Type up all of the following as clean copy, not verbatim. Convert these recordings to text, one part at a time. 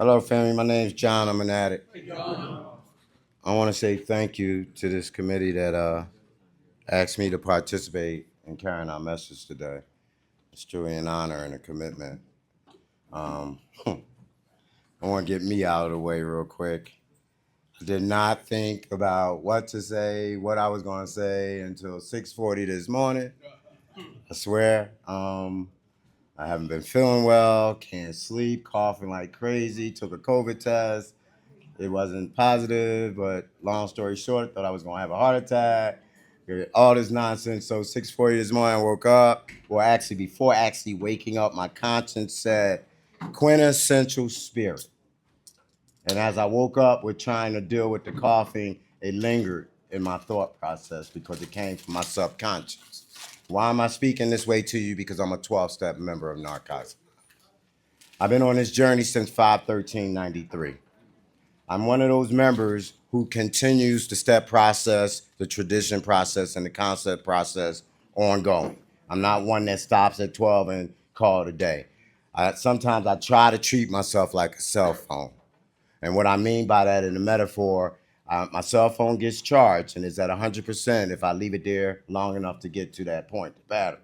Hello, family. My name's John. I'm an addict. I want to say thank you to this committee that asked me to participate in carrying our message today. It's truly an honor and a commitment. I want to get me out of the way real quick. I did not think about what to say, what I was going to say until 6:40 this morning. I swear. I haven't been feeling well, can't sleep, coughing like crazy, took a COVID test. It wasn't positive, but long story short, thought I was gonna have a heart attack. All this nonsense. So 6:40 this morning, I woke up. Well, actually, before actually waking up, my conscience said quintessential spirit. And as I woke up with trying to deal with the coughing, it lingered in my thought process because it came from my subconscious. Why am I speaking this way to you? Because I'm a 12-step member of Narcotics. I've been on this journey since 5/13/93. I'm one of those members who continues the step process, the tradition process, and the concept process ongoing. I'm not one that stops at 12 and call it a day. Sometimes I try to treat myself like a cell phone. And what I mean by that in the metaphor, my cell phone gets charged and it's at 100% if I leave it there long enough to get to that point, the battery.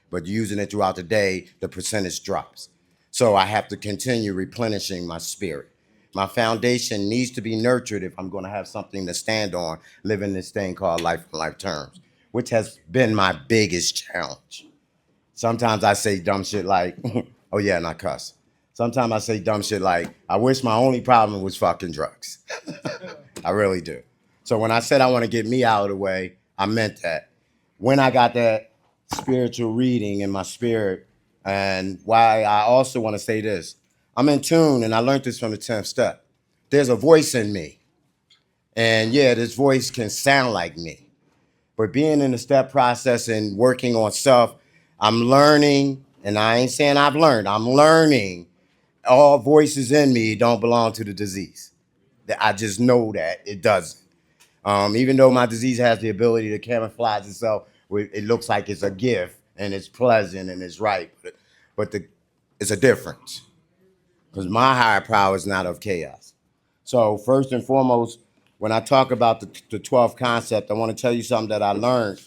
But using it throughout the day, the percentage drops. So I have to continue replenishing my spirit. My foundation needs to be nurtured if I'm going to have something to stand on, living this thing called life on life terms, which has been my biggest challenge. Sometimes I say dumb shit like, oh yeah, and I cuss. Sometimes I say dumb shit like, I wish my only problem was fucking drugs. I really do. So when I said I want to get me out of the way, I meant that. When I got that spiritual reading in my spirit, and why I also want to say this, I'm in tune, and I learned this from the 10th step. There's a voice in me. And yeah, this voice can sound like me. But being in the step process and working on self, I'm learning, and I ain't saying I've learned, I'm learning all voices in me don't belong to the disease. I just know that it doesn't. Even though my disease has the ability to camouflage itself, it looks like it's a gift and it's pleasant and it's right, but it's a difference because my higher power is not of chaos. So first and foremost, when I talk about the 12th concept, I want to tell you something that I learned.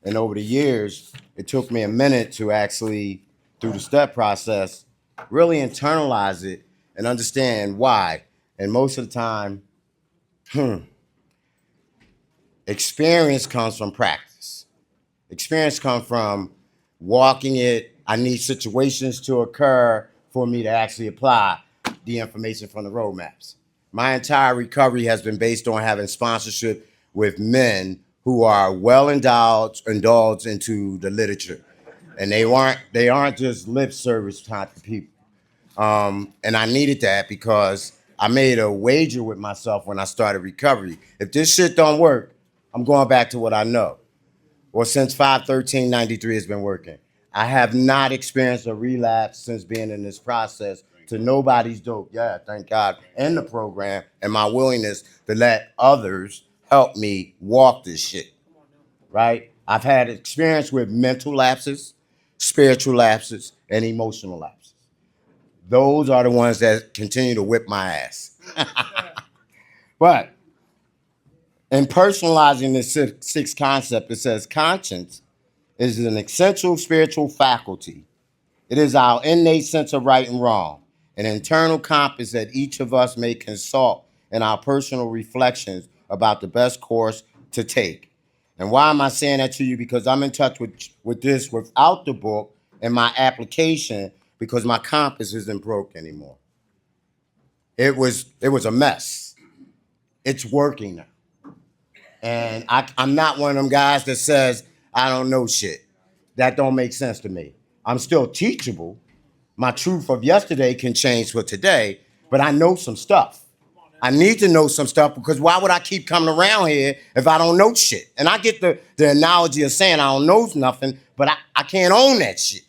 And over the years, it took me a minute to actually, through the step process, really internalize it and understand why. And most of the time, experience comes from practice. Experience comes from walking it. I need situations to occur for me to actually apply the information from the roadmaps. My entire recovery has been based on having sponsorship with men who are well indulged into the literature. And they aren't just lip service type of people. And I needed that because I made a wager with myself when I started recovery. If this shit don't work, I'm going back to what I know. Well, since 5/13/93 has been working. I have not experienced a relapse since being in this process to nobody's dope. Yeah, thank God. And the program and my willingness to let others help me walk this shit, right? I've had experience with mental lapses, spiritual lapses, and emotional lapses. Those are the ones that continue to whip my ass. But in personalizing this sixth concept, it says conscience is an essential spiritual faculty. It is our innate sense of right and wrong, an internal compass that each of us may consult in our personal reflections about the best course to take. And why am I saying that to you? Because I'm in touch with this without the book and my application because my compass isn't broke anymore. It was a mess. It's working now. And I'm not one of them guys that says, I don't know shit. That don't make sense to me. I'm still teachable. My truth of yesterday can change for today, but I know some stuff. I need to know some stuff because why would I keep coming around here if I don't know shit? And I get the analogy of saying I don't know nothing, but I can't own that shit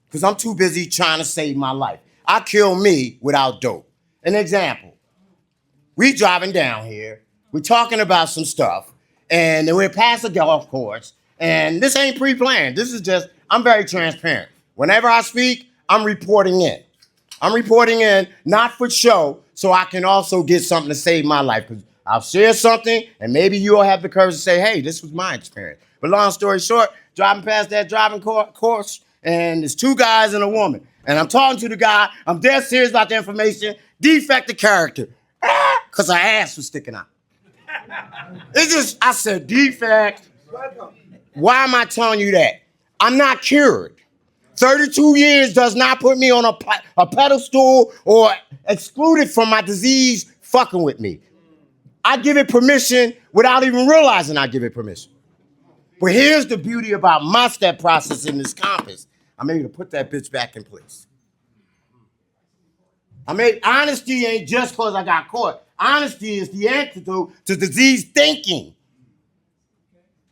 because I'm too busy trying to save my life. I kill me without dope. An example, we driving down here, we're talking about some stuff, and then we're past a golf course, and this ain't pre-planned. This is just, I'm very transparent. Whenever I speak, I'm reporting in. I'm reporting in not for show so I can also get something to save my life. Because I'll share something, and maybe you'll have the courage to say, hey, this was my experience. But long story short, driving past that driving course, and there's two guys and a woman. And I'm talking to the guy. I'm dead serious about the information. Defect of character. Because her ass was sticking out. It's just, I said, defect. Why am I telling you that? I'm not cured. 32 years does not put me on a pedestal or excluded from my disease fucking with me. I give it permission without even realizing I give it permission. But here's the beauty about my step process in this compass. I'm able to put that bitch back in place. Honesty ain't just because I got caught. Honesty is the antidote to disease thinking.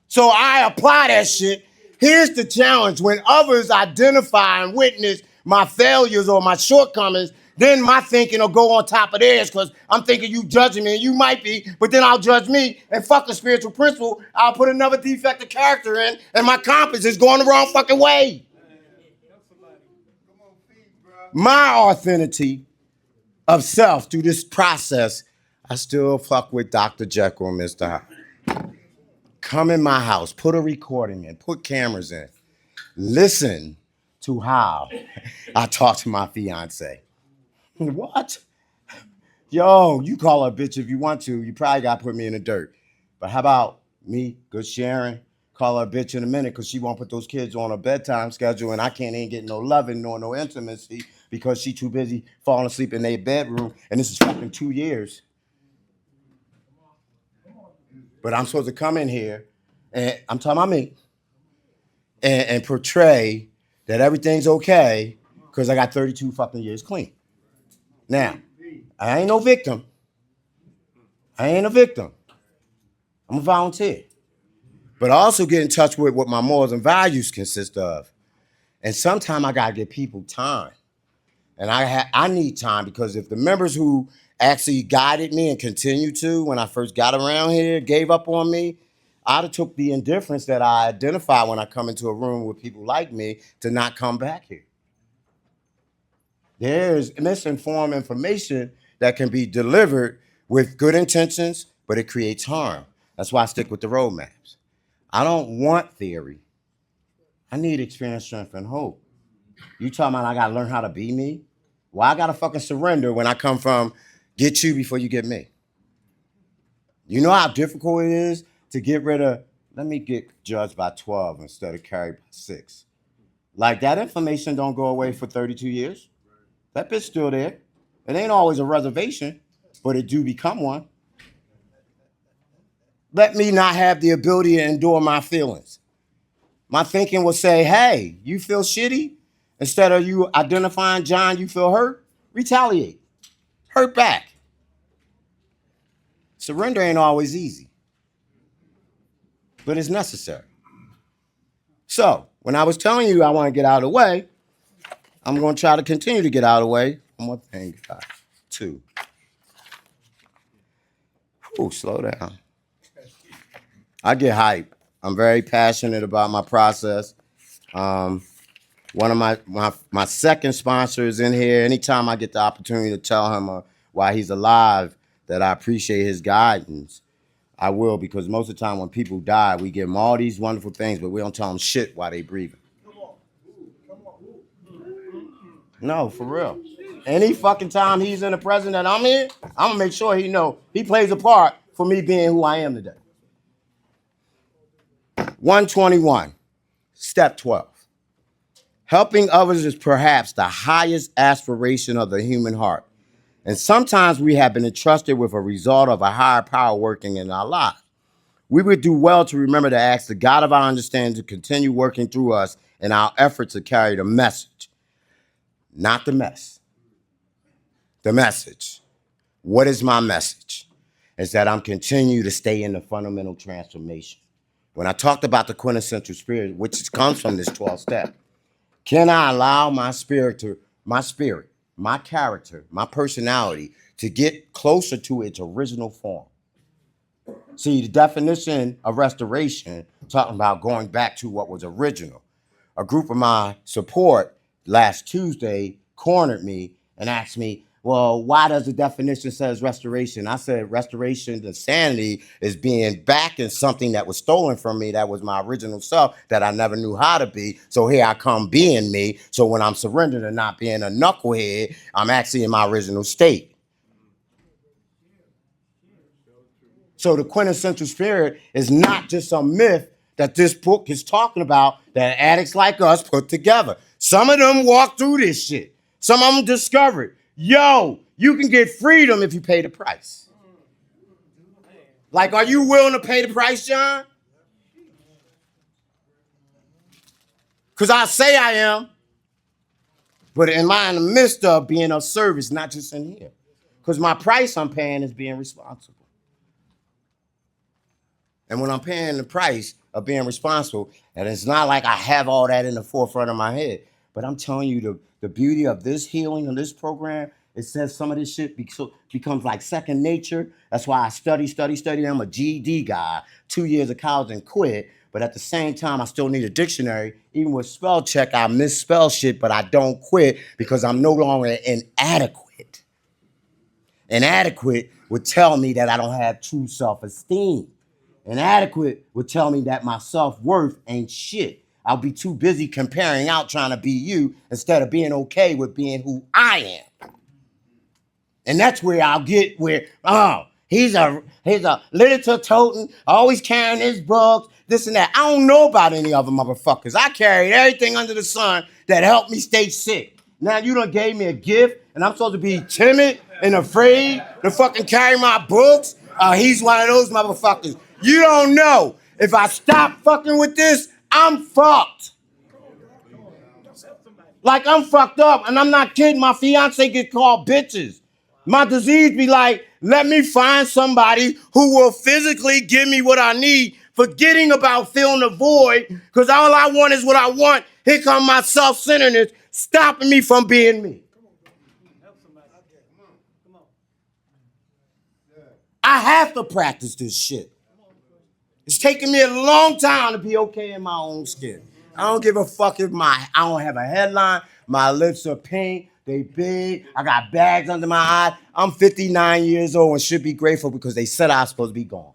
So I apply that shit. Here's the challenge. When others identify and witness my failures or my shortcomings, then my thinking will go on top of theirs because I'm thinking you judging me, and you might be, but then I'll judge me, and fuck a spiritual principle. I'll put another defective character in, and my compass is going the wrong fucking way. My authenticity of self through this process, I still fuck with Dr. Jekyll and Mr. Hyde. Come in my house, put a recording in, put cameras in. Listen to how I talk to my fiance. What? Yo, you call her a bitch if you want to. You probably got to put me in the dirt. But how about me, good Sharon, call her a bitch in a minute because she won't put those kids on a bedtime schedule and I can't even get no loving nor no intimacy because she too busy falling asleep in their bedroom. And this is fucking 2 years. But I'm supposed to come in here, and I'm talking about me, and portray that everything's okay because I got 32 fucking years clean. Now, I ain't no victim. I ain't a victim. I'm a volunteer. But I also get in touch with what my morals and values consist of. And sometimes I got to give people time. And I need time because if the members who actually guided me and continue to when I first got around here gave up on me, I'd have took the indifference that I identify when I come into a room with people like me to not come back here. There's misinformed information that can be delivered with good intentions, but it creates harm. That's why I stick with the roadmaps. I don't want theory. I need experience, strength, and hope. You talking about I gotta learn how to be me? Well, I gotta fucking surrender when I come from get you before you get me. You know how difficult it is to get rid of, let me get judged by 12 instead of carried by 6. Like that information don't go away for 32 years. That bit's still there. It ain't always a reservation, but it do become one. Let me not have the ability to endure my feelings. My thinking will say, hey, you feel shitty? Instead of you identifying, John, you feel hurt? Retaliate. Hurt back. Surrender ain't always easy, but it's necessary. So, when I was telling you I want to get out of the way, I'm going to try to continue to get out of the way. One more thing, 2. Ooh, slow down. I get hype. I'm very passionate about my process. One of my second sponsor is in here. Anytime I get the opportunity to tell him while he's alive that I appreciate his guidance, I will, because most of the time when people die, we give them all these wonderful things, but we don't tell them shit while they breathing. No, for real. Any fucking time he's in the present that I'm in, I'm gonna make sure he know he plays a part for me being who I am today. 121, step 12. Helping others is perhaps the highest aspiration of the human heart. And sometimes we have been entrusted with a result of a higher power working in our lives. We would do well to remember to ask the God of our understanding to continue working through us in our efforts to carry the message, not the mess. The message. What is my message? Is that I'm continue to stay in the fundamental transformation. When I talked about the quintessential spirit, which comes from this 12th step, can I allow my spirit, my character, my personality to get closer to its original form? See, the definition of restoration, talking about going back to what was original. A group of my support last Tuesday cornered me and asked me, well, why does the definition says restoration? I said restoration to sanity is being back in something that was stolen from me, that was my original self, that I never knew how to be. So here I come being me. So when I'm surrendered and not being a knucklehead, I'm actually in my original state. So the quintessential spirit is not just a myth that this book is talking about that addicts like us put together. Some of them walk through this shit. Some of them discovered, yo, you can get freedom if you pay the price. Like, are you willing to pay the price, John? Because I say I am, but am I in the midst of being of service, not just in here? Because my price I'm paying is being responsible. And when I'm paying the price of being responsible, and it's not like I have all that in the forefront of my head, but I'm telling you the beauty of this healing of this program, it says some of this shit becomes like second nature. That's why I study. I'm a GED guy, 2 years of college and quit. But at the same time, I still need a dictionary. Even with spell check, I misspell shit, but I don't quit because I'm no longer inadequate. Inadequate would tell me that I don't have true self-esteem. Inadequate would tell me that my self-worth ain't shit. I'll be too busy comparing out trying to be you instead of being okay with being who I am. And that's where I'll get where, he's a literature toting, always carrying his books, this and that. I don't know about any other motherfuckers. I carried everything under the sun that helped me stay sick. Now you done gave me a gift and I'm supposed to be timid and afraid to fucking carry my books? He's one of those motherfuckers. You don't know. If I stop fucking with this, I'm fucked. Like, I'm fucked up, and I'm not kidding. My fiance gets called bitches. My disease be like, let me find somebody who will physically give me what I need, forgetting about filling the void, because all I want is what I want. Here comes my self-centeredness, stopping me from being me. I have to practice this shit. It's taken me a long time to be okay in my own skin. I don't give a fuck if I don't have a headline. My lips are pink. They big. I got bags under my eyes. I'm 59 years old and should be grateful because they said I was supposed to be gone.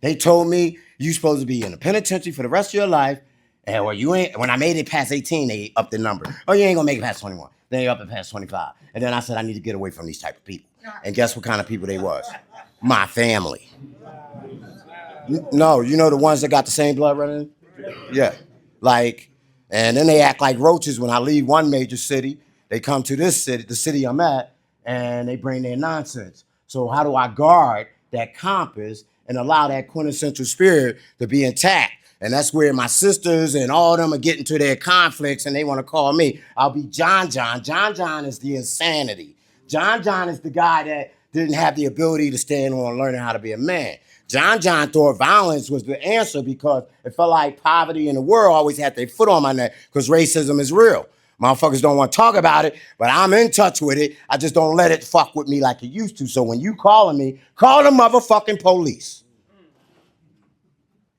They told me you supposed to be in the penitentiary for the rest of your life. And when I made it past 18, they upped the number. Oh, you ain't gonna make it past 21. Then they up it past 25. And then I said I need to get away from these type of people. And guess what kind of people they was? My family. No, you know the ones that got the same blood running? Yeah. Like, and then they act like roaches when I leave one major city. They come to this city, the city I'm at, and they bring their nonsense. So how do I guard that compass and allow that quintessential spirit to be intact? And that's where my sisters and all of them are getting to their conflicts and they want to call me. I'll be John John. John John is the insanity. John John is the guy that didn't have the ability to stand on learning how to be a man. John John thought violence was the answer because it felt like poverty in the world always had their foot on my neck because racism is real. Motherfuckers don't want to talk about it, but I'm in touch with it. I just don't let it fuck with me like it used to. So when you calling me, call the motherfucking police.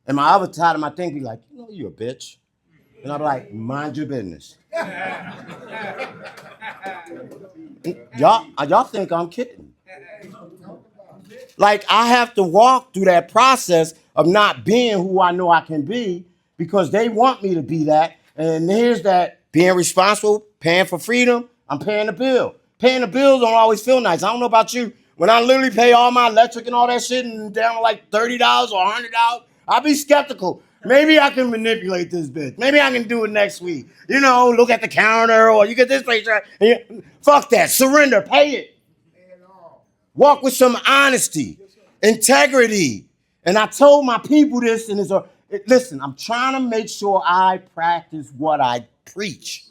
And my other side of my thing be like, you know, you a bitch. And I'm like, mind your business. Y'all think I'm kidding. Like, I have to walk through that process of not being who I know I can be because they want me to be that. And here's that being responsible, paying for freedom, I'm paying the bill. Paying the bills don't always feel nice. I don't know about you. When I literally pay all my electric and all that shit and down to like $30 or $100, I'll be skeptical. Maybe I can manipulate this bitch. Maybe I can do it next week. You know, look at the counter or you get this place right. Fuck that. Surrender. Pay it. Walk with some honesty, integrity. And I told my people this, and listen, I'm trying to make sure I practice what I preach.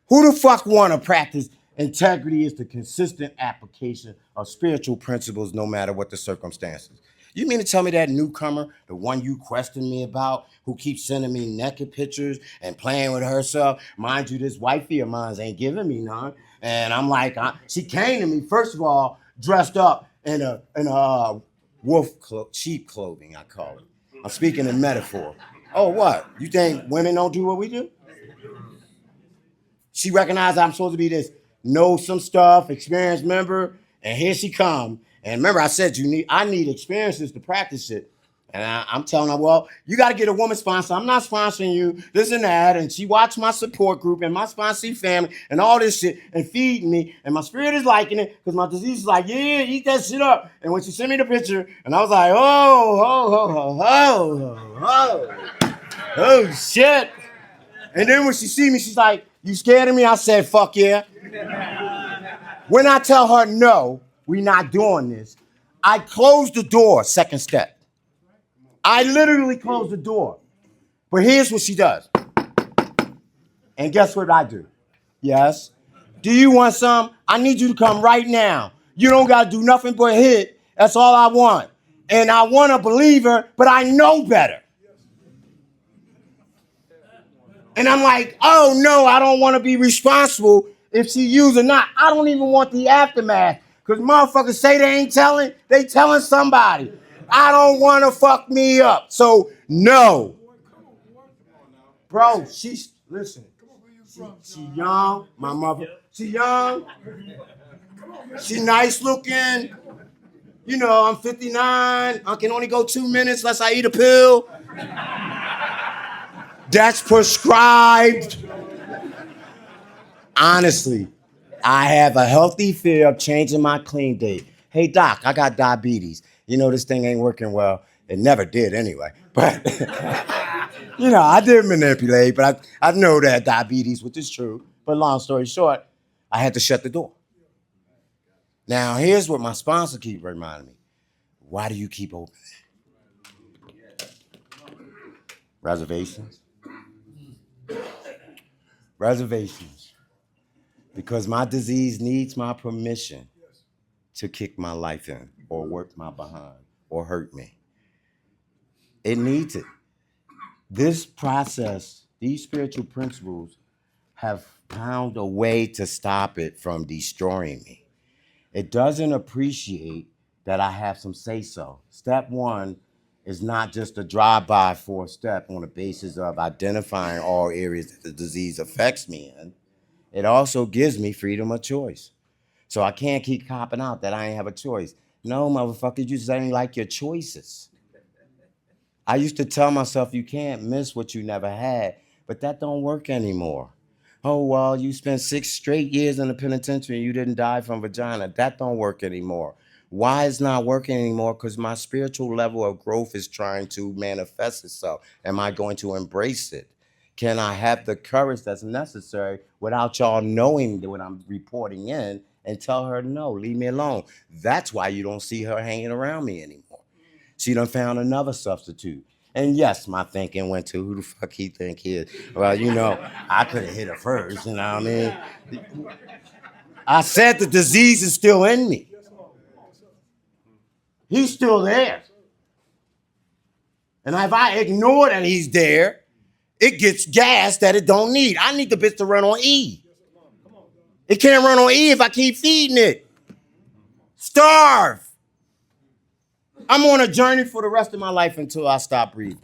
Who the fuck want to practice integrity is the consistent application of spiritual principles no matter what the circumstances. You mean to tell me that newcomer, the one you questioned me about, who keeps sending me naked pictures and playing with herself, mind you, this wifey of mine ain't giving me none. And I'm like, she came to me, first of all, dressed up in a sheep clothing, I call it. I'm speaking in metaphor. Oh, what? You think women don't do what we do? She recognized I'm supposed to be this, know some stuff, experienced member, and here she come. And remember, I said I need experiences to practice it. And I'm telling her, well, you got to get a woman sponsor. I'm not sponsoring you, this and that. And she watched my support group and my sponsoring family and all this shit and feeding me. And my spirit is liking it because my disease is like, yeah, eat that shit up. And when she sent me the picture, and I was like, oh, shit. And then when she see me, she's like, you scared of me? I said, fuck yeah. When I tell her no, we not doing this, I close the door, second step. I literally close the door. But here's what she does. And guess what I do? Yes. Do you want some? I need you to come right now. You don't got to do nothing but hit. That's all I want. And I want to believe her, but I know better. And I'm like, oh no, I don't want to be responsible if she use or not. I don't even want the aftermath. Because motherfuckers say they ain't telling, they telling somebody. I don't want to fuck me up. So, no. Bro, listen. She young, my mother. She young. She nice looking. You know, I'm 59. I can only go 2 minutes unless I eat a pill. That's prescribed. Honestly, I have a healthy fear of changing my clean date. Hey, doc, I got diabetes. You know, this thing ain't working well. It never did anyway. But, you know, I did manipulate, but I know that diabetes, which is true. But long story short, I had to shut the door. Now, here's what my sponsor keep reminding me. Why do you keep opening? Reservations? Reservations. Because my disease needs my permission to kick my life in or work my behind or hurt me. It needs it. This process, these spiritual principles have found a way to stop it from destroying me. It doesn't appreciate that I have some say-so. Step one is not just a drive-by for a step on the basis of identifying all areas that the disease affects me in. It also gives me freedom of choice. So I can't keep copping out that I ain't have a choice. No, motherfucker, you just ain't like your choices. I used to tell myself you can't miss what you never had, but that don't work anymore. Oh, well, you spent 6 straight years in the penitentiary and you didn't die from vagina. That don't work anymore. Why it's not working anymore? Because my spiritual level of growth is trying to manifest itself. Am I going to embrace it? Can I have the courage that's necessary without y'all knowing what I'm reporting in and tell her, no, leave me alone? That's why you don't see her hanging around me anymore. She done found another substitute. And yes, my thinking went to who the fuck he think he is. Well, you know, I could have hit her first, you know what I mean? I said the disease is still in me. He's still there. And if I ignore that he's there, it gets gas that it don't need. I need the bitch to run on E. It can't run on E if I keep feeding it. Starve. I'm on a journey for the rest of my life until I stop breathing.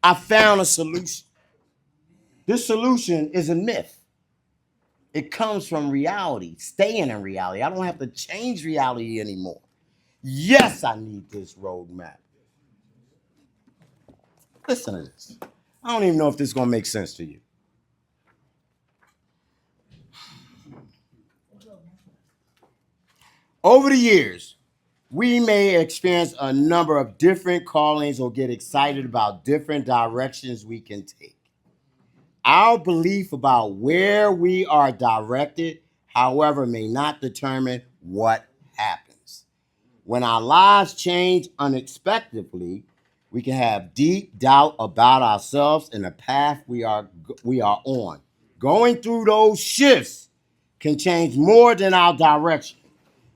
I found a solution. This solution is a myth. It comes from reality, staying in reality. I don't have to change reality anymore. Yes, I need this roadmap. Listen to this. I don't even know if this is going to make sense to you. Over the years, we may experience a number of different callings or get excited about different directions we can take. Our belief about where we are directed, however, may not determine what happens. When our lives change unexpectedly, we can have deep doubt about ourselves and the path we are on. Going through those shifts can change more than our direction.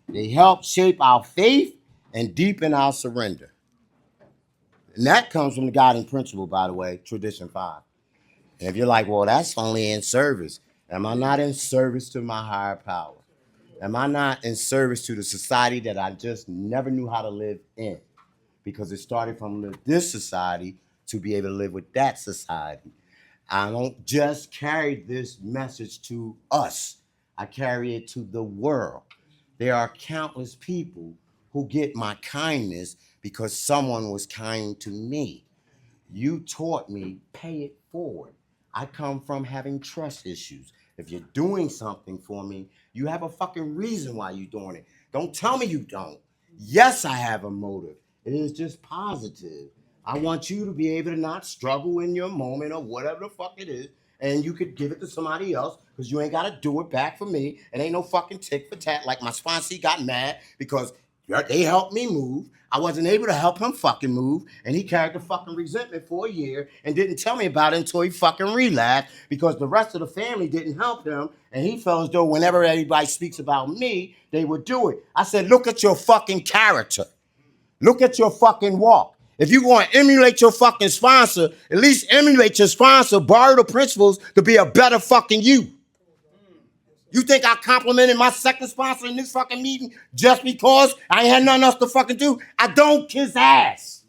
They help shape our faith and deepen our surrender. And that comes from the guiding principle, by the way, Tradition 5. And if you're like, well, that's only in service. Am I not in service to my higher power? Am I not in service to the society that I just never knew how to live in? Because it started from this society to be able to live with that society. I don't just carry this message to us. I carry it to the world. There are countless people who get my kindness because someone was kind to me. You taught me, pay it forward. I come from having trust issues. If you're doing something for me, you have a fucking reason why you're doing it. Don't tell me you don't. Yes, I have a motive. It is just positive. I want you to be able to not struggle in your moment or whatever the fuck it is, and you could give it to somebody else because you ain't got to do it back for me. It ain't no fucking tick for tat like my sponsee got mad because they helped me move. I wasn't able to help him fucking move, and he carried the fucking resentment for a year and didn't tell me about it until he fucking relapsed because the rest of the family didn't help him, and he felt as though whenever anybody speaks about me, they would do it. I said, look at your fucking character. Look at your fucking walk. If you're going to emulate your fucking sponsor, at least emulate your sponsor, borrow the principles to be a better fucking you. You think I complimented my second sponsor in this fucking meeting just because I ain't had nothing else to fucking do? I don't kiss ass.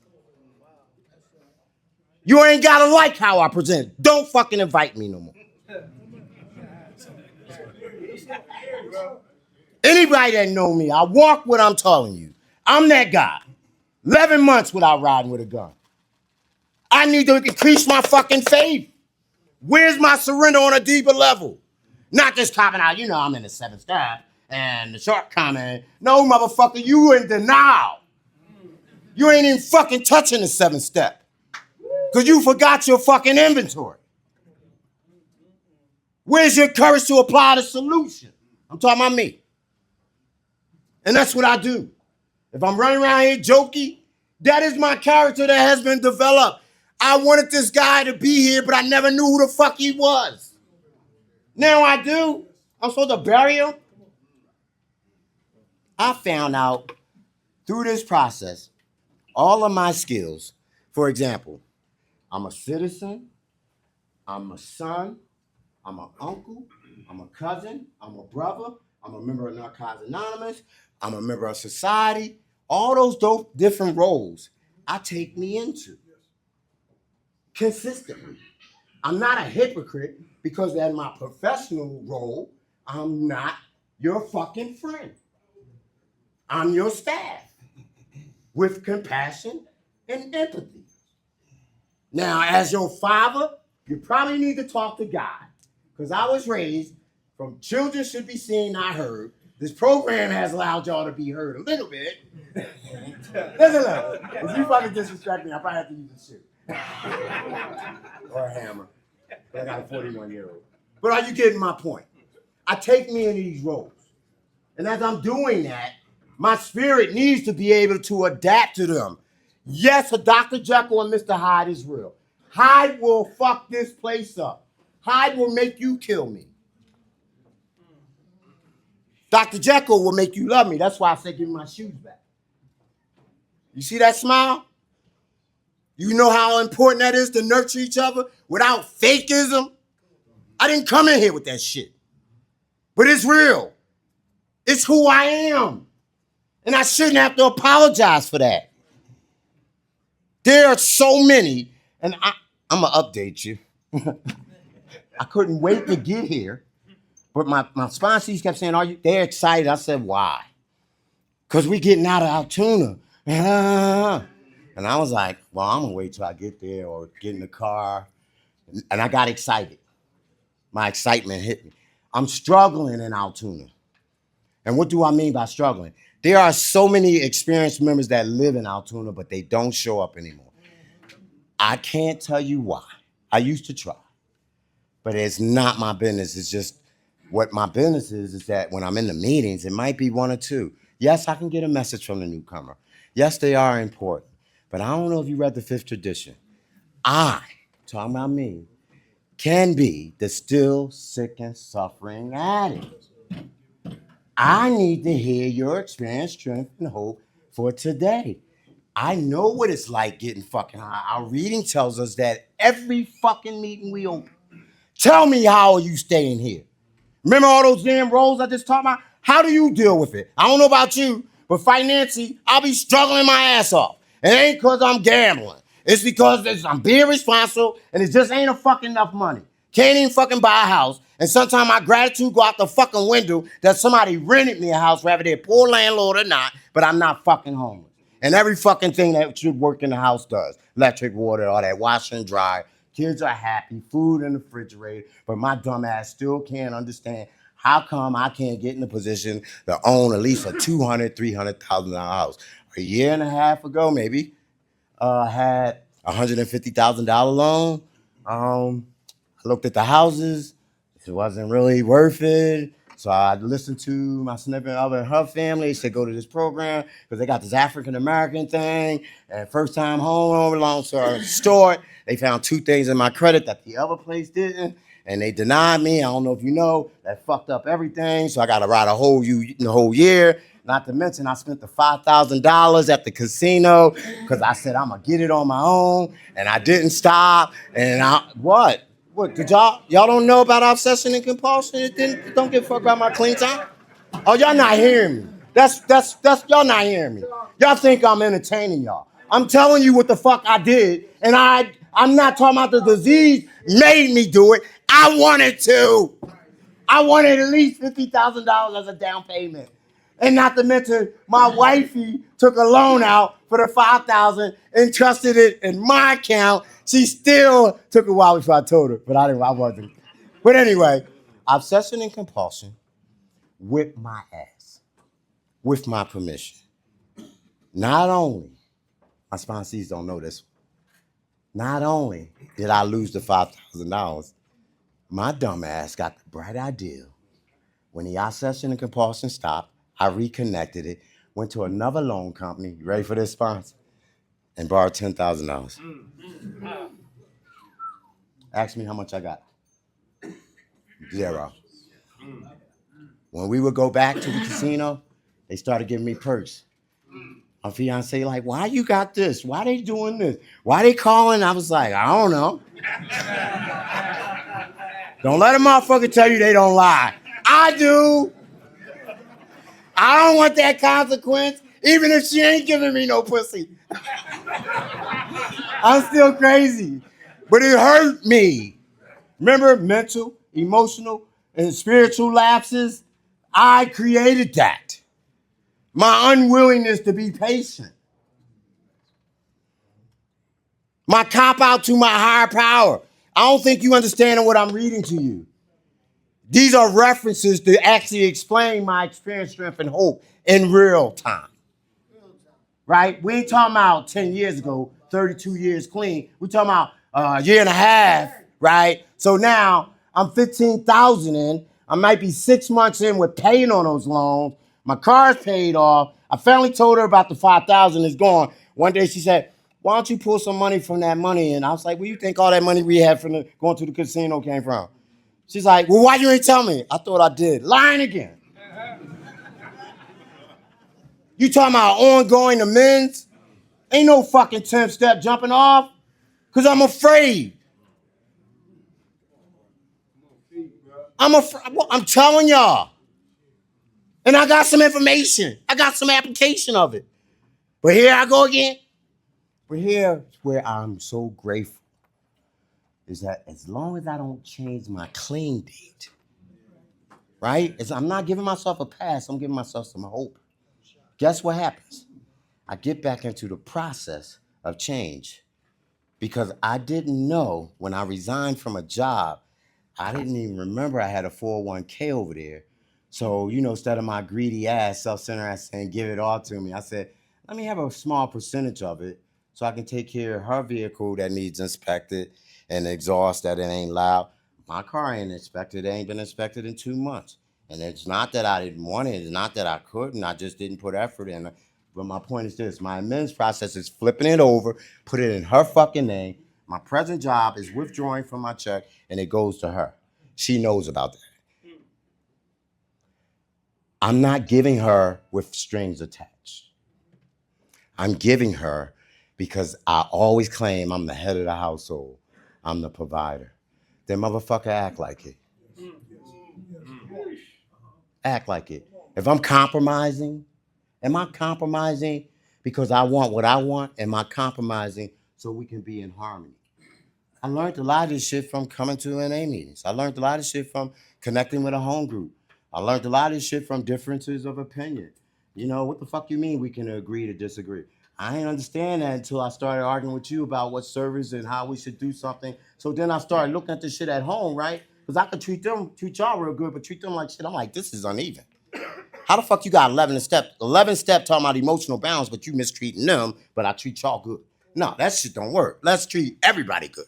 You ain't gotta like how I present. Don't fucking invite me no more. Anybody that know me, I walk what I'm telling you. I'm that guy. 11 months without riding with a gun. I need to increase my fucking faith. Where's my surrender on a deeper level? Not just coming out, you know, I'm in the 7th step and the short comment. No, motherfucker, you in denial. You ain't even fucking touching the 7th step because you forgot your fucking inventory. Where's your courage to apply the solution? I'm talking about me. And that's what I do. If I'm running around here jokey, that is my character that has been developed. I wanted this guy to be here, but I never knew who the fuck he was. Now I do. I'm supposed to bury him. I found out through this process all of my skills. For example, I'm a citizen, I'm a son, I'm an uncle, I'm a cousin, I'm a brother, I'm a member of Narcotics Anonymous, I'm a member of society. All those different roles I take me into consistently. I'm not a hypocrite because in my professional role, I'm not your fucking friend. I'm your staff with compassion and empathy. Now, as your father, you probably need to talk to God because I was raised from children should be seen, not heard. This program has allowed y'all to be heard a little bit. Listen, if you fucking disrespect me, I probably have to use a shoe. Or a hammer. But I got a 41-year-old. But are you getting my point? I take me into these roles. And as I'm doing that, my spirit needs to be able to adapt to them. Yes, a Dr. Jekyll and Mr. Hyde is real. Hyde will fuck this place up. Hyde will make you kill me. Dr. Jekyll will make you love me. That's why I say give me my shoes back. You see that smile? You know how important that is to nurture each other without fakeism? I didn't come in here with that shit. But it's real. It's who I am. And I shouldn't have to apologize for that. There are so many, and I'm going to update you. I couldn't wait to get here. But my sponsees kept saying, they're excited. I said, why? Because we getting out of Altoona. And I was like, well, I'm going to wait till I get there or get in the car. And I got excited. My excitement hit me. I'm struggling in Altoona. And what do I mean by struggling? There are so many experienced members that live in Altoona, but they don't show up anymore. I can't tell you why. I used to try. But it's not my business. It's just what my business is that when I'm in the meetings, it might be one or two. Yes, I can get a message from the newcomer. Yes, they are important. But I don't know if you read the 5th tradition. I, talking about me, can be the still sick and suffering addict. I need to hear your experience, strength, and hope for today. I know what it's like getting fucking high. Our reading tells us that every fucking meeting we open. Tell me how are you staying here? Remember all those damn roles I just talked about? How do you deal with it? I don't know about you, but financially, I'll be struggling my ass off. It ain't because I'm gambling. It's because I'm being responsible and it just ain't a fucking enough money. Can't even fucking buy a house. And sometimes my gratitude go out the fucking window that somebody rented me a house, whether they're a poor landlord or not, but I'm not fucking homeless. And every fucking thing that should work in the house does. Electric, water, all that, wash and dry. Kids are happy, food in the refrigerator, but my dumb ass still can't understand how come I can't get in a position to own at least a $200,000, $300,000 house. A year and a half ago, maybe, I had a $150,000 loan. I looked at the houses. It wasn't really worth it. So I listened to my significant other and her family. They said, go to this program because they got this African-American thing. And first time home loan, so short. They found two things in my credit that the other place didn't. And they denied me. I don't know if you know, that fucked up everything. So I got to ride a whole year. Not to mention, I spent the $5,000 at the casino because I said I'm gonna get it on my own, and I didn't stop. And what? What did y'all don't know about obsession and compulsion? Don't give a fuck about my clean time. Oh, y'all not hearing me. That's y'all not hearing me. Y'all think I'm entertaining y'all. I'm telling you what the fuck I did, and I'm not talking about the disease made me do it. I wanted to. I wanted at least $50,000 as a down payment. And not to mention, my wifey took a loan out for the $5,000 and trusted it in my account. She still took a while before I told her, but I wasn't. But anyway, obsession and compulsion whipped my ass with my permission. Not only, my sponsees don't know this, not only did I lose the $5,000, my dumb ass got the bright idea. When the obsession and compulsion stopped, I reconnected it, went to another loan company, you ready for this, sponsor, and borrowed $10,000. Ask me how much I got. 0. When we would go back to the casino, they started giving me perks. My fiance like, why you got this? Why they doing this? Why they calling? I was like, I don't know. Don't let a motherfucker tell you they don't lie. I do. I don't want that consequence, even if she ain't giving me no pussy. I'm still crazy. But it hurt me. Remember, mental, emotional, and spiritual lapses? I created that. My unwillingness to be patient. My cop out to my higher power. I don't think you understand what I'm reading to you. These are references to actually explain my experience, strength, and hope in real time. Right? We ain't talking about 10 years ago, 32 years clean. We're talking about a year and a half, right? So now I'm 15,000 in. I might be 6 months in with paying on those loans. My car's paid off. I finally told her about the 5,000 is gone. One day she said, why don't you pull some money from that money? And I was like, where you think all that money we had from going to the casino came from? She's like, well, why you ain't tell me? I thought I did. Lying again. You talking about ongoing amends? Ain't no fucking 10-step jumping off, because I'm afraid. I'm telling y'all. And I got some information. I got some application of it. But here I go again. But here's where I'm so grateful, is that as long as I don't change my claim date, right? I'm not giving myself a pass. I'm giving myself some hope. Guess what happens? I get back into the process of change, because I didn't know when I resigned from a job, I didn't even remember I had a 401k over there. So, instead of my greedy ass, self-centered ass saying, give it all to me, I said, let me have a small percentage of it so I can take care of her vehicle that needs inspected and exhaust that it ain't loud. My car ain't inspected. It ain't been inspected in 2 months. And it's not that I didn't want it. It's not that I couldn't. I just didn't put effort in it. But my point is this. My amends process is flipping it over, put it in her fucking name. My present job is withdrawing from my check, and it goes to her. She knows about that. I'm not giving her with strings attached. I'm giving her because I always claim I'm the head of the household. I'm the provider. Then motherfucker act like it. Act like it. If I'm compromising, am I compromising because I want what I want? Am I compromising so we can be in harmony. I learned a lot of this shit from coming to NA meetings. I learned a lot of shit from connecting with a home group. I learned a lot of this shit from differences of opinion. You know, what the fuck you mean we can agree to disagree? I didn't understand that until I started arguing with you about what service and how we should do something. So then I started looking at this shit at home, right? Because I could treat y'all real good, but treat them like shit. I'm like, this is uneven. How the fuck you got 11 step talking about emotional balance, but you mistreating them, but I treat y'all good? No, that shit don't work. Let's treat everybody good.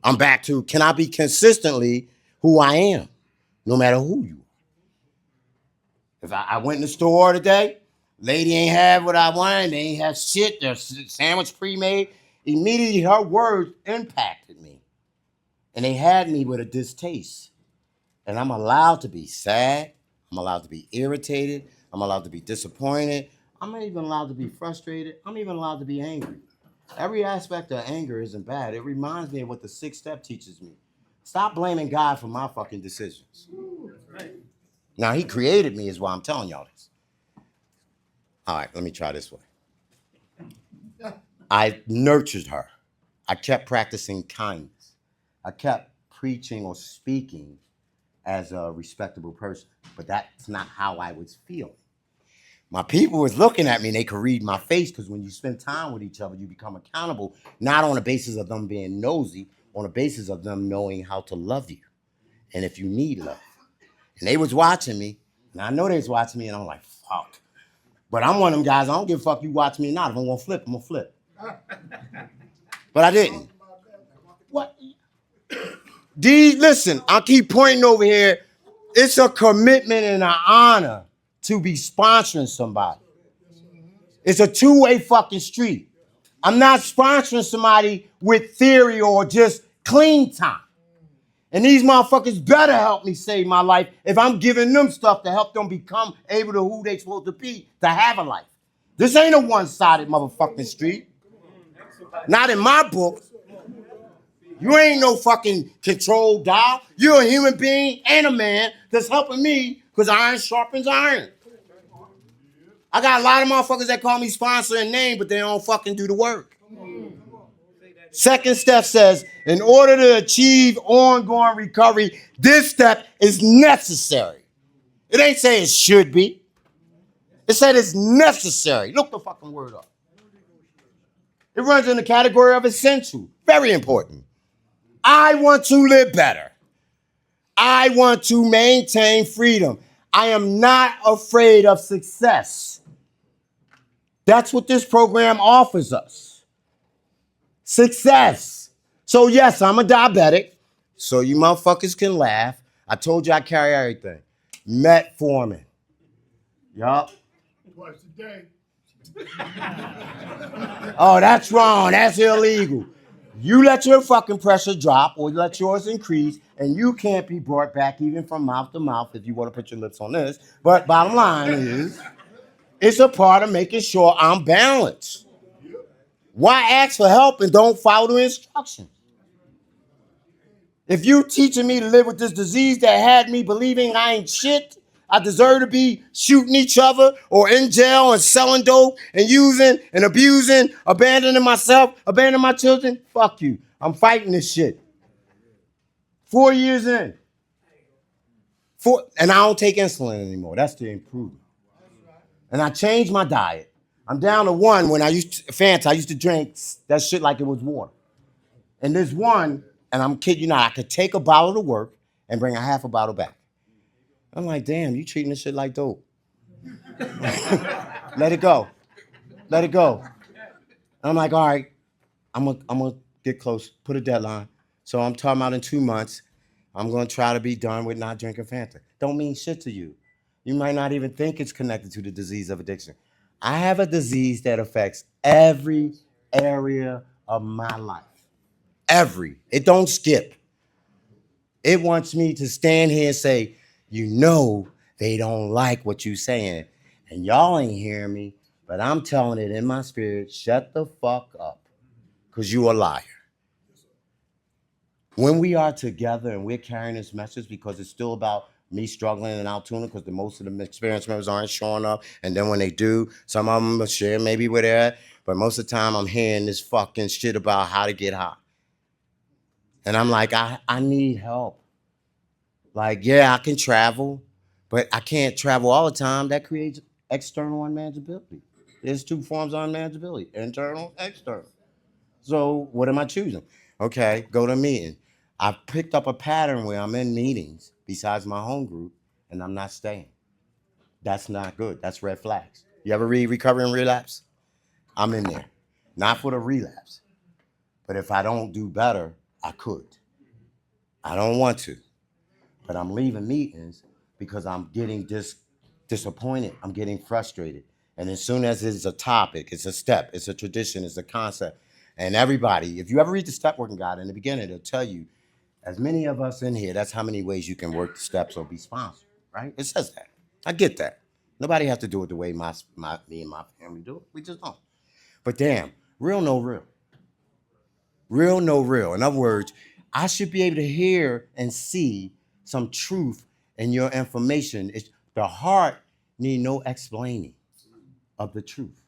I'm back to, can I be consistently who I am, no matter who you are? If I went in the store today, lady ain't have what I wanted, they ain't have shit, their sandwich pre-made, immediately her words impacted me. And they had me with a distaste. And I'm allowed to be sad, I'm allowed to be irritated, I'm allowed to be disappointed, I'm even allowed to be frustrated, I'm even allowed to be angry. Every aspect of anger isn't bad. It reminds me of what the 6th step teaches me. Stop blaming God for my fucking decisions. Now, he created me is why I'm telling y'all this. All right, let me try this way. I nurtured her. I kept practicing kindness. I kept preaching or speaking as a respectable person. But that's not how I was feeling. My people was looking at me and they could read my face, because when you spend time with each other, you become accountable, not on the basis of them being nosy, on the basis of them knowing how to love you and if you need love. And they was watching me, and I know they was watching me, and I'm like, fuck. But I'm one of them guys, I don't give a fuck you watch me or not. If I'm gonna flip, I'm gonna flip. But I didn't. What? Listen, I keep pointing over here. It's a commitment and an honor to be sponsoring somebody. It's a two-way fucking street. I'm not sponsoring somebody with theory or just clean time. And these motherfuckers better help me save my life if I'm giving them stuff to help them become able to who they supposed to be to have a life. This ain't a one-sided motherfucking street. Not in my book. You ain't no fucking control doll. You're a human being and a man that's helping me because iron sharpens iron. I got a lot of motherfuckers that call me sponsor and name, but they don't fucking do the work. 2nd step says, in order to achieve ongoing recovery, this step is necessary. It ain't say it should be. It said it's necessary. Look the fucking word up. It runs in the category of essential. Very important. I want to live better. I want to maintain freedom. I am not afraid of success. That's what this program offers us. Success. So yes, I'm a diabetic. So you motherfuckers can laugh. I told you I carry everything. Metformin. Yup. Twice a day. Oh, that's wrong. That's illegal. You let your fucking pressure drop or you let yours increase, and you can't be brought back even from mouth to mouth if you want to put your lips on this. But bottom line is, it's a part of making sure I'm balanced. Why ask for help and don't follow the instructions? If you teaching me to live with this disease that had me believing I ain't shit, I deserve to be shooting each other or in jail and selling dope and using and abusing, abandoning myself, abandoning my children, fuck you. I'm fighting this shit. 4 years in. And I don't take insulin anymore. That's the improvement. And I changed my diet. I'm down to 1 when I used to drink that shit like it was water. And there's 1, and I'm kidding you not, I could take a bottle to work and bring a half a bottle back. I'm like, damn, you treating this shit like dope. Let it go. Let it go. And I'm like, all right, I'm gonna get close, put a deadline. So I'm talking about in 2 months, I'm gonna try to be done with not drinking Fanta. Don't mean shit to you. You might not even think it's connected to the disease of addiction. I have a disease that affects every area of my life. Every. It don't skip. It wants me to stand here and say, you know they don't like what you saying. And y'all ain't hearing me, but I'm telling it in my spirit, shut the fuck up, because you a liar. When we are together and we're carrying this message, because it's still about me struggling in Altoona, because most of the experienced members aren't showing up. And then when they do, some of them will share maybe where they're at. But most of the time I'm hearing this fucking shit about how to get high. And I'm like, I need help. Like, yeah, I can travel, but I can't travel all the time. That creates external unmanageability. There's two forms of unmanageability, internal, external. So what am I choosing? Okay, go to a meeting. I picked up a pattern where I'm in meetings besides my home group and I'm not staying. That's not good. That's red flags. You ever read Recovery and Relapse? I'm in there. Not for the relapse, but if I don't do better, I could. I don't want to, but I'm leaving meetings because I'm getting disappointed. I'm getting frustrated. And as soon as it's a topic, it's a step, it's a tradition, it's a concept. And everybody, if you ever read the Step Working Guide in the beginning, it'll tell you, as many of us in here, that's how many ways you can work the steps or be sponsored, right? It says that. I get that. Nobody has to do it the way me and my family do it. We just don't. But damn, real no real. Real no real. In other words, I should be able to hear and see some truth in your information. It's, the heart need no explaining of the truth.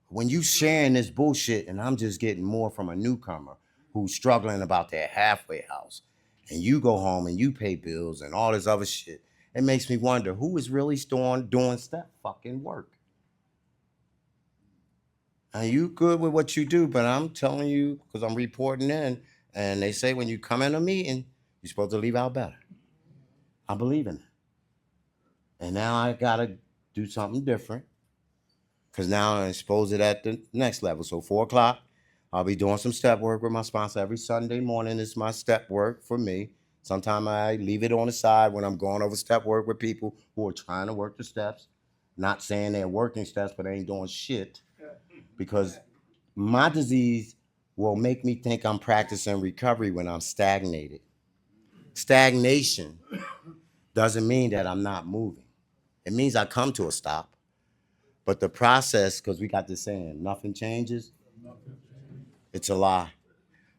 When you sharing this bullshit and I'm just getting more from a newcomer who's struggling about their halfway house, and you go home and you pay bills and all this other shit, it makes me wonder who is really doing step fucking work. And you good with what you do, but I'm telling you, because I'm reporting in, and they say when you come in a meeting, you're supposed to leave out better. I believe in it. And now I gotta do something different, because now I expose it at the next level. So 4 o'clock, I'll be doing some step work with my sponsor. Every Sunday morning is my step work for me. Sometimes I leave it on the side when I'm going over step work with people who are trying to work the steps. Not saying they're working steps, but they ain't doing shit. Because my disease will make me think I'm practicing recovery when I'm stagnated. Stagnation doesn't mean that I'm not moving. It means I come to a stop. But the process, because we got this saying, nothing changes, it's a lie.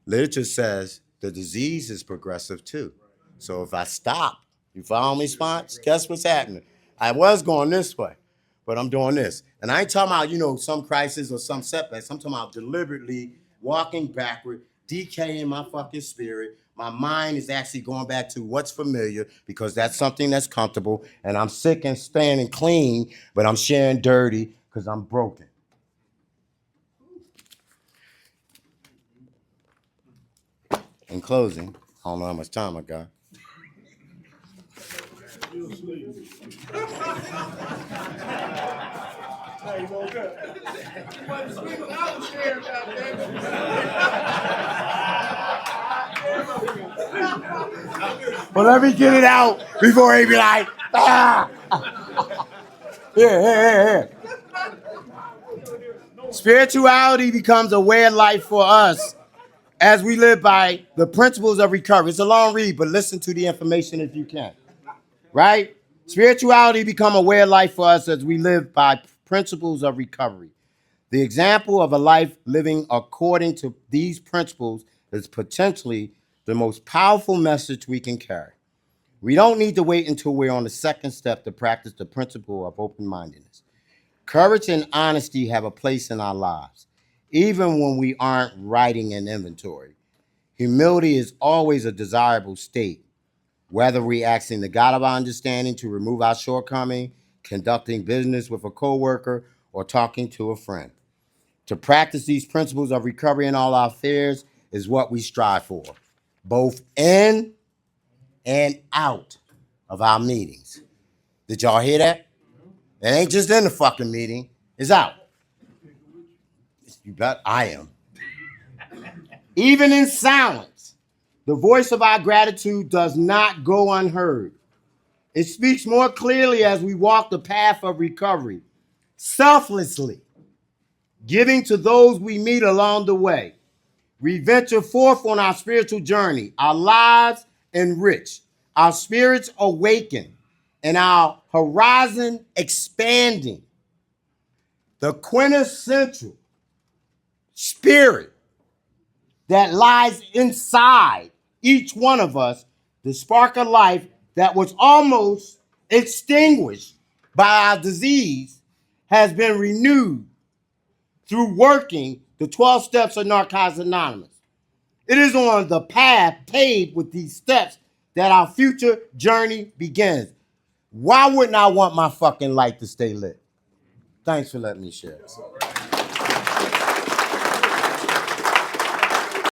Literature says the disease is progressive too. So if I stop, you follow me, Spons? Guess what's happening? I was going this way, but I'm doing this. And I ain't talking about, some crisis or some setbacks. I'm talking about deliberately walking backward, decaying my fucking spirit. My mind is actually going back to what's familiar because that's something that's comfortable. And I'm sick and standing clean, but I'm sharing dirty because I'm broken. In closing, I don't know how much time I got. Well, let me get it out before he be like, ah. Here. Spirituality becomes a way of life for us as we live by the principles of recovery. It's a long read, but listen to the information if you can. Right? Spirituality become a way of life for us as we live by principles of recovery. The example of a life living according to these principles is potentially the most powerful message we can carry. We don't need to wait until we're on the second step to practice the principle of open-mindedness. Courage and honesty have a place in our lives, even when we aren't writing an inventory. Humility is always a desirable state, whether we're asking the God of our understanding to remove our shortcoming, conducting business with a coworker, or talking to a friend. To practice these principles of recovery in all our affairs is what we strive for, both in and out of our meetings. Did y'all hear that? It ain't just in the fucking meeting, it's out. You bet I am. Even in silence, the voice of our gratitude does not go unheard. It speaks more clearly as we walk the path of recovery, selflessly, giving to those we meet along the way. We venture forth on our spiritual journey, our lives enriched, our spirits awakened, and our horizon expanding. The quintessential spirit that lies inside each one of us, the spark of life that was almost extinguished by our disease, has been renewed through working the 12 steps of Narcotics Anonymous. It is on the path paved with these steps that our future journey begins. Why wouldn't I want my fucking light to stay lit? Thanks for letting me share.